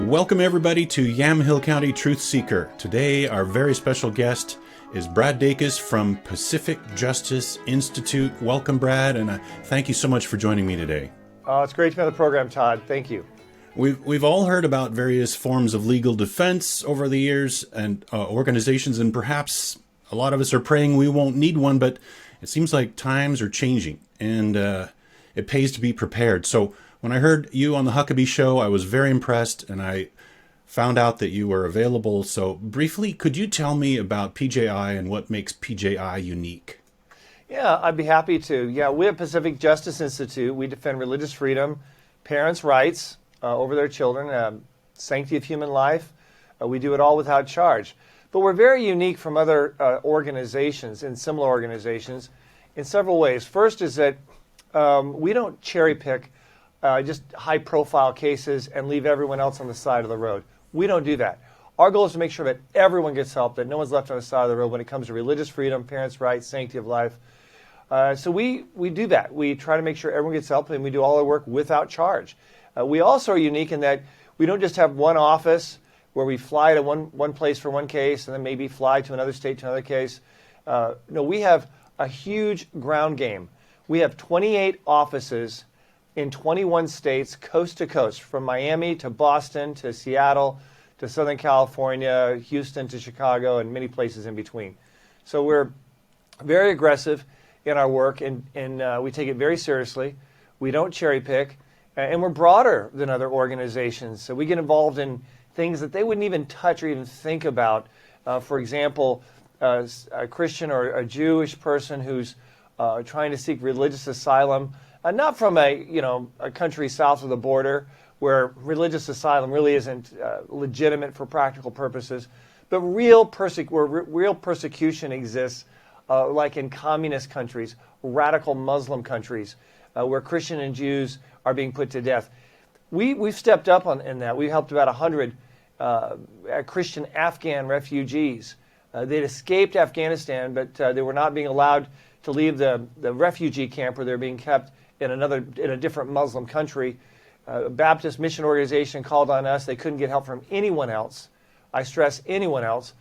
Welcome everybody to Yamhill County Truth Seeker. Today our very special guest is Brad Dacus from Pacific Justice Institute. Welcome, Brad, and thank you so much for joining me today. It's great to be on the program, Todd. Thank you. We've all heard about various forms of legal defense over the years and organizations, and perhaps a lot of us are praying we won't need one, but it seems like times are changing and it pays to be prepared. So when I heard you on the Huckabee Show, I was very impressed, and I found out that you were available. So briefly, could you tell me about PJI and what makes PJI unique? Yeah, I'd be happy to. Yeah, we at Pacific Justice Institute, we defend religious freedom, parents' rights over their children, sanctity of human life. We do it all without charge. But we're very unique from other organizations and similar organizations in several ways. First is that we don't cherry pick just high-profile cases and leave everyone else on the side of the road. We don't do that. Our goal is to make sure that everyone gets help, that no one's left on the side of the road when it comes to religious freedom, parents' rights, sanctity of life. So we do that. We try to make sure everyone gets help, and we do all our work without charge. We also are unique in that we don't just have one office where we fly to one place for one case and then maybe fly to another state to another case. No, we have a huge ground game. We have 28 offices in 21 states, coast to coast, from Miami to Boston to Seattle to Southern California, Houston to Chicago, and many places in between. So we're very aggressive in our work, and we take it very seriously. We don't cherry pick, and we're broader than other organizations. So we get involved in things that they wouldn't even touch or even think about. For example, a Christian or a Jewish person who's trying to seek religious asylum, not from a country south of the border where religious asylum really isn't legitimate for practical purposes, but where real persecution exists, like in communist countries, radical Muslim countries, where Christian and Jews are being put to death. We've stepped up in that. We helped about 100 Christian Afghan refugees. They'd escaped Afghanistan, but they were not being allowed to leave the refugee camp where they're being kept in a different Muslim country. A Baptist mission organization called on us. They couldn't get help from anyone else. I stress anyone else.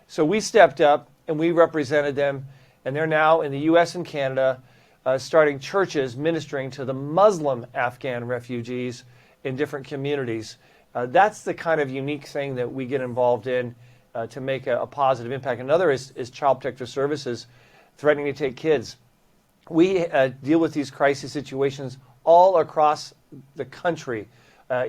So we stepped up and we represented them, and they're now in the U.S. and Canada starting churches ministering to the Muslim Afghan refugees in different communities. That's the kind of unique thing that we get involved in to make a positive impact. Another is Child Protective Services threatening to take kids. We deal with these crisis situations all across the country,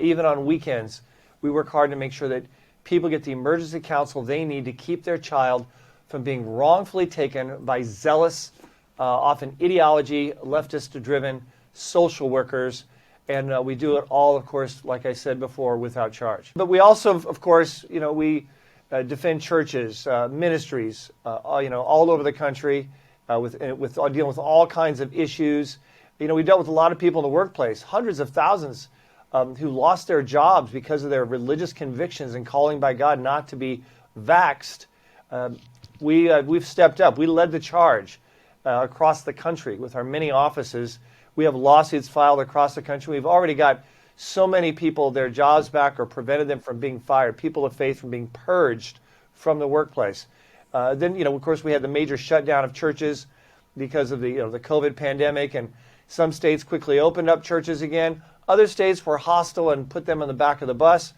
even on weekends. We work hard to make sure that people get the emergency counsel they need to keep their child from being wrongfully taken by zealous, often ideology, leftist-driven social workers. And we do it all, of course, like I said before, without charge. But we also, of course, we defend churches, ministries, all over the country. With dealing with all kinds of issues. We dealt with a lot of people in the workplace, hundreds of thousands who lost their jobs because of their religious convictions and calling by God not to be vaxxed. We've stepped up. We led the charge across the country with our many offices. We have lawsuits filed across the country. We've already got so many people their jobs back or prevented them from being fired, people of faith from being purged from the workplace. Then, of course, we had the major shutdown of churches because of the COVID pandemic, and some states quickly opened up churches again. Other states were hostile and put them on the back of the bus.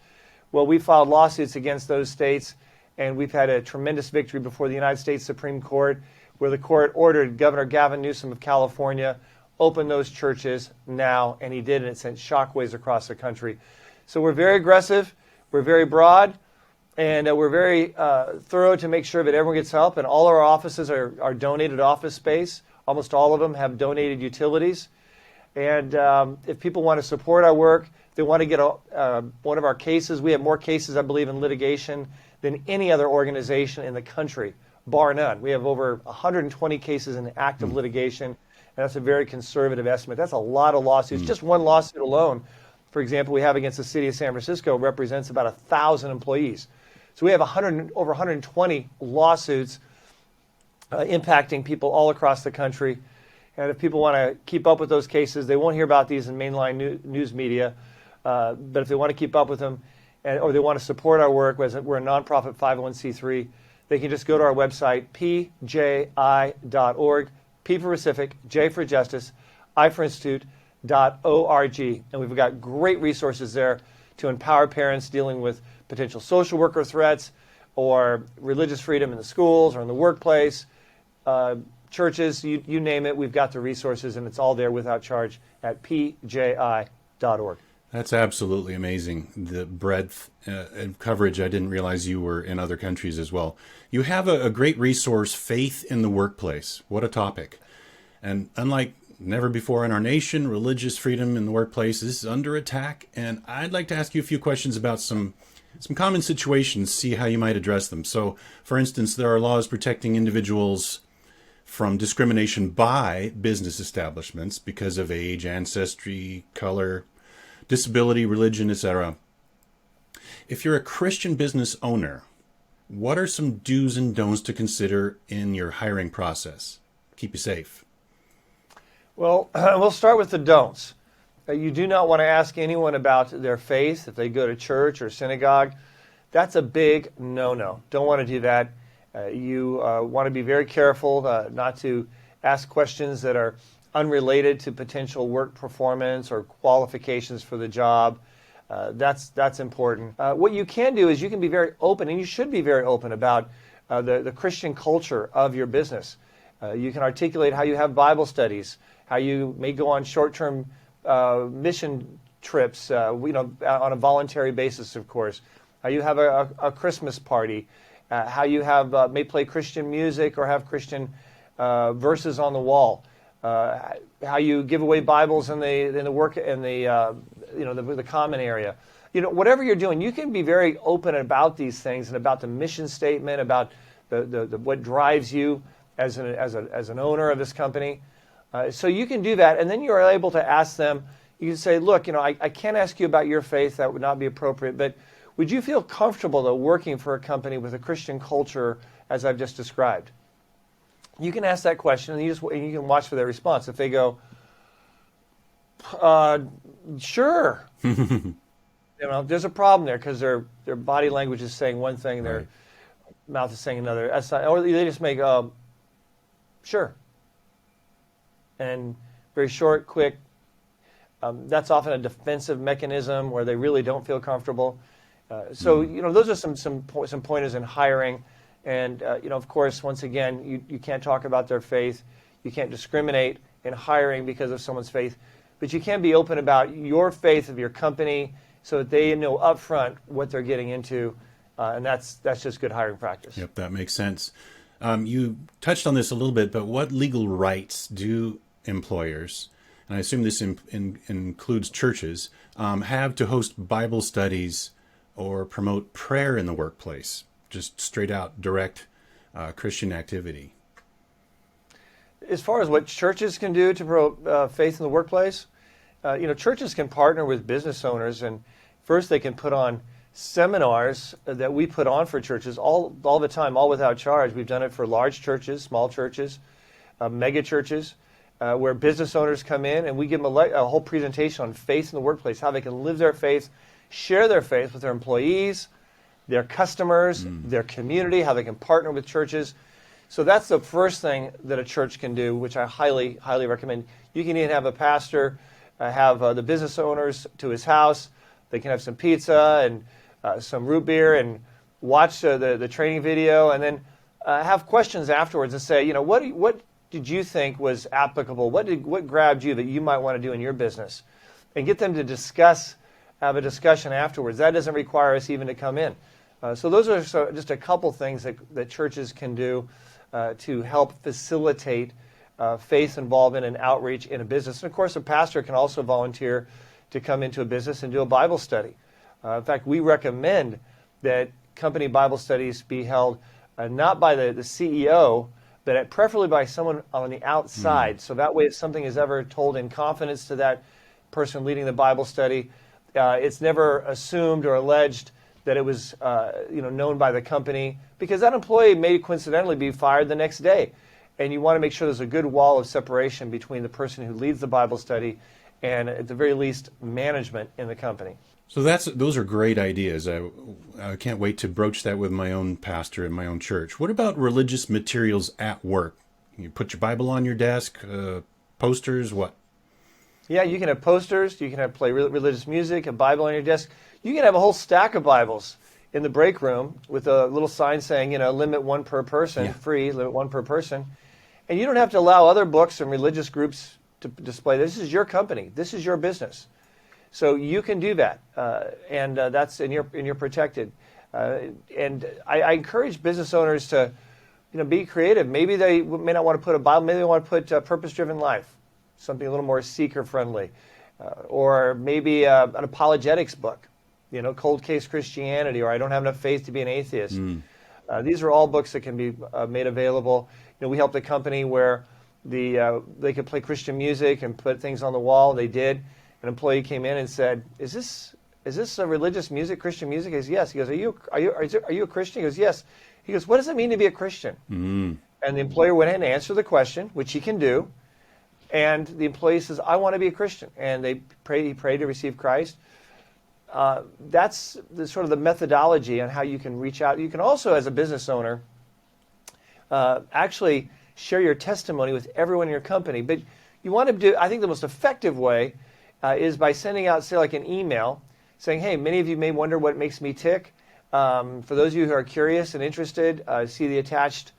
Well, we filed lawsuits against those states, and we've had a tremendous victory before the United States Supreme Court, where the court ordered Governor Gavin Newsom of California open those churches now, and he did, and it sent shockwaves across the country. So we're very aggressive, we're very broad, and we're very thorough to make sure that everyone gets help. And all our offices are donated office space. Almost all of them have donated utilities. And if people want to support our work, they want to get one of our cases. We have more cases, I believe, in litigation than any other organization in the country, bar none. We have over 120 cases in active litigation, and that's a very conservative estimate. That's a lot of lawsuits. Just one lawsuit alone, for example, we have against the city of San Francisco represents about 1,000 employees. So we have over 120 lawsuits impacting people all across the country. And if people want to keep up with those cases, they won't hear about these in mainline news media. But if they want to keep up with them, or they want to support our work, we're a nonprofit 501c3, they can just go to our website, pji.org, P for Pacific, J for Justice, I for Institute.org. And we've got great resources there to empower parents dealing with potential social worker threats or religious freedom in the schools or in the workplace, churches, you name it. We've got the resources, and it's all there without charge at pji.org. That's absolutely amazing. The breadth and coverage. I didn't realize you were in other countries as well. You have a great resource, Faith in the Workplace. What a topic. And unlike never before in our nation, religious freedom in the workplace is under attack. And I'd like to ask you a few questions about some common situations, see how you might address them. So, for instance, there are laws protecting individuals from discrimination by business establishments because of age, ancestry, color, disability, religion, etc. If you're a Christian business owner, what are some do's and don'ts to consider in your hiring process? Keep you safe. Well, we'll start with the don'ts. You do not want to ask anyone about their faith, if they go to church or synagogue. That's a big no-no. Don't want to do that. You want to be very careful not to ask questions that are unrelated to potential work performance or qualifications for the job. That's important. What you can do is you can be very open, and you should be very open about the Christian culture of your business. You can articulate how you have Bible studies, how you may go on short-term mission trips, on a voluntary basis, of course. How you have a Christmas party, how you have may play Christian music or have Christian verses on the wall. How you give away Bibles in the work in the common area. Whatever you're doing, you can be very open about these things and about the mission statement, about the what drives you as an owner of this company. So you can do that, and then you are able to ask them. You can say, look, I can't ask you about your faith. That would not be appropriate. But would you feel comfortable though working for a company with a Christian culture as I've just described? You can ask that question, and you can watch for their response. If they go, sure, there's a problem there because their body language is saying one thing, their mouth is saying another. That's not, or they just make, sure, and very short, quick. That's often a defensive mechanism where they really don't feel comfortable. Those are some pointers in hiring. And, of course, once again, you can't talk about their faith. You can't discriminate in hiring because of someone's faith. But you can be open about your faith of your company so that they know up front what they're getting into. And that's just good hiring practice. Yep, that makes sense. You touched on this a little bit, but what legal rights do employers, and I assume this includes churches, have to host Bible studies or promote prayer in the workplace? Just straight out direct Christian activity. As far as what churches can do to promote faith in the workplace, churches can partner with business owners, and first they can put on seminars that we put on for churches all the time, all without charge. We've done it for large churches, small churches, mega churches, where business owners come in, and we give them a whole presentation on faith in the workplace, how they can live their faith, share their faith with their employees, their customers, their community, how they can partner with churches. So that's the first thing that a church can do, which I highly, highly recommend. You can even have a pastor have the business owners to his house. They can have some pizza and some root beer and watch the training video, and then have questions afterwards and say, what did you think was applicable? What grabbed you that you might want to do in your business? And get them to have a discussion afterwards. That doesn't require us even to come in. So those are just a couple things that churches can do to help facilitate faith involvement and outreach in a business. And of course, a pastor can also volunteer to come into a business and do a Bible study. In fact, we recommend that company Bible studies be held not by the CEO, but preferably by someone on the outside. So that way, if something is ever told in confidence to that person leading the Bible study, it's never assumed or alleged that it was known by the company, because that employee may coincidentally be fired the next day. And you want to make sure there's a good wall of separation between the person who leads the Bible study and at the very least, management in the company. So those are great ideas. I can't wait to broach that with my own pastor at my own church. What about religious materials at work? You put your Bible on your desk, posters, what? Yeah, you can have posters, you can have play religious music, a Bible on your desk. You can have a whole stack of Bibles in the break room with a little sign saying, limit one per person, free, limit one per person. And you don't have to allow other books and religious groups to display. This is your company. This is your business. So you can do that, and that's and you're protected. And I encourage business owners to, be creative. Maybe they may not want to put a Bible. Maybe they want to put Purpose-Driven Life, something a little more seeker-friendly, or maybe an apologetics book, Cold Case Christianity, or I Don't Have Enough Faith to Be an Atheist. These are all books that can be made available. We helped a company where they could play Christian music and put things on the wall. They did. An employee came in and said, "Is this a religious music, Christian music?" He goes, "Yes." He goes, "Are you a Christian?" He goes, "Yes." He goes, "What does it mean to be a Christian?" And the employer went ahead and answered the question, which he can do. And the employee says, "I want to be a Christian." And he prayed to receive Christ. That's sort of the methodology on how you can reach out. You can also, as a business owner, actually share your testimony with everyone in your company. But you want to do, I think the most effective way is by sending out, say, like an email saying, "Hey, many of you may wonder what makes me tick. For those of you who are curious and interested, see the attached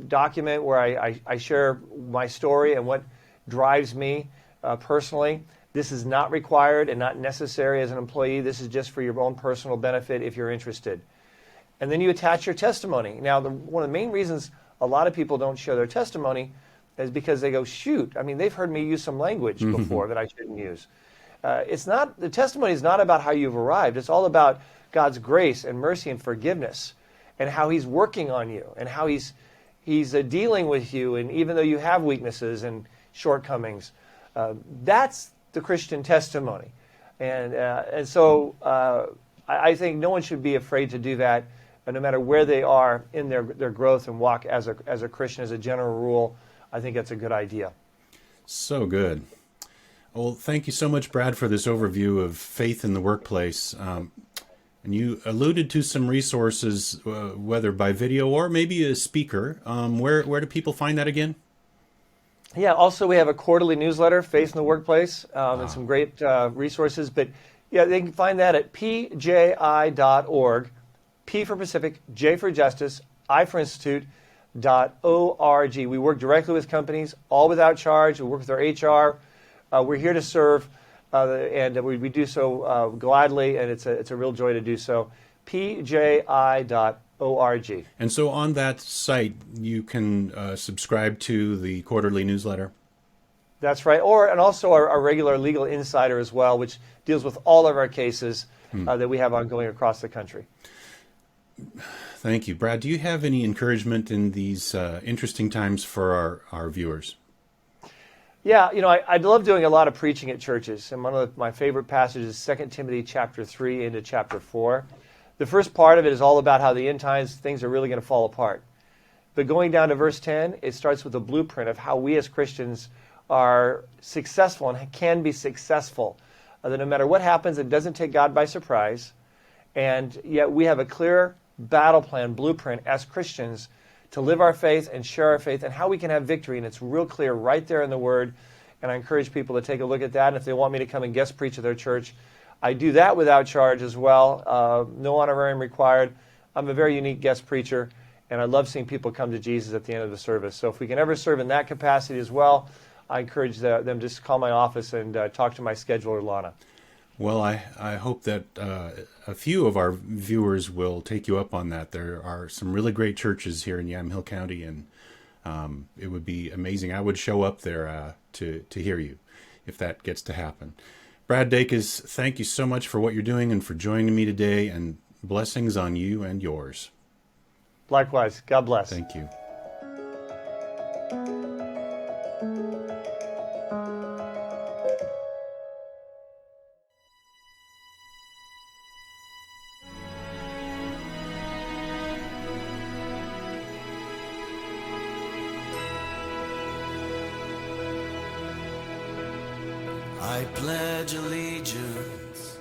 document where I share my story and what drives me personally. This is not required and not necessary as an employee. This is just for your own personal benefit if you're interested." And then you attach your testimony. Now, one of the main reasons a lot of people don't share their testimony is because they go, "Shoot, they've heard me use some language before that I shouldn't use." The testimony is not about how you've arrived. It's all about God's grace and mercy and forgiveness, and how He's working on you, and how He's dealing with you, and even though you have weaknesses and shortcomings, that's the Christian testimony. And so I think no one should be afraid to do that, no matter where they are in their growth and walk as a Christian. As a general rule, I think that's a good idea. So good. Well, thank you so much, Brad, for this overview of faith in the workplace. And you alluded to some resources, whether by video or maybe a speaker. Where do people find that again? Yeah, also we have a quarterly newsletter, Faith in the Workplace, and some great resources. But yeah, they can find that at pji.org, P for Pacific, J for Justice, I for Institute, .org. We work directly with companies, all without charge. We work with our HR. We're here to serve, and we do so gladly, and it's a real joy to do so. pji.org. And so on that site, you can subscribe to the quarterly newsletter? That's right. And also our regular Legal Insider as well, which deals with all of our cases that we have ongoing across the country. Thank you. Brad, do you have any encouragement in these interesting times for our viewers? Yeah, I love doing a lot of preaching at churches, and one of my favorite passages is 2 Timothy chapter 3 into chapter 4. The first part of it is all about how the end times things are really going to fall apart. But going down to verse 10, it starts with a blueprint of how we as Christians are successful and can be successful. That no matter what happens, it doesn't take God by surprise, and yet we have a clear battle plan, blueprint as Christians to live our faith and share our faith and how we can have victory. And it's real clear right there in the Word. And I encourage people to take a look at that. And if they want me to come and guest preach at their church, I do that without charge as well. No honorarium required. I'm a very unique guest preacher, and I love seeing people come to Jesus at the end of the service. So if we can ever serve in that capacity as well, I encourage them to just call my office and talk to my scheduler, Lana. Well, I hope that a few of our viewers will take you up on that. There are some really great churches here in Yamhill County, and it would be amazing. I would show up there to hear you if that gets to happen. Brad Dacus, thank you so much for what you're doing and for joining me today, and blessings on you and yours. Likewise. God bless. Thank you. I pledge allegiance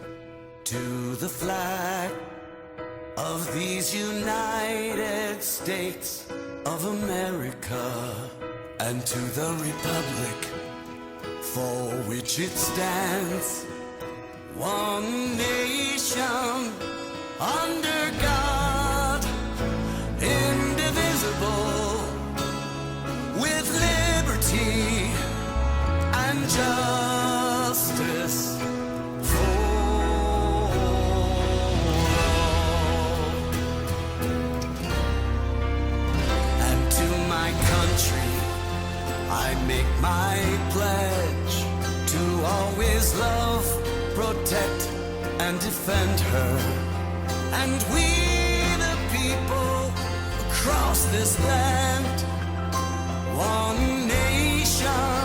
to the flag of these United States of America, and to the republic for which it stands, one nation, under God, indivisible, with liberty and justice for all. And to my country I make my pledge to always love, protect, and defend her. And we the people across this land, one nation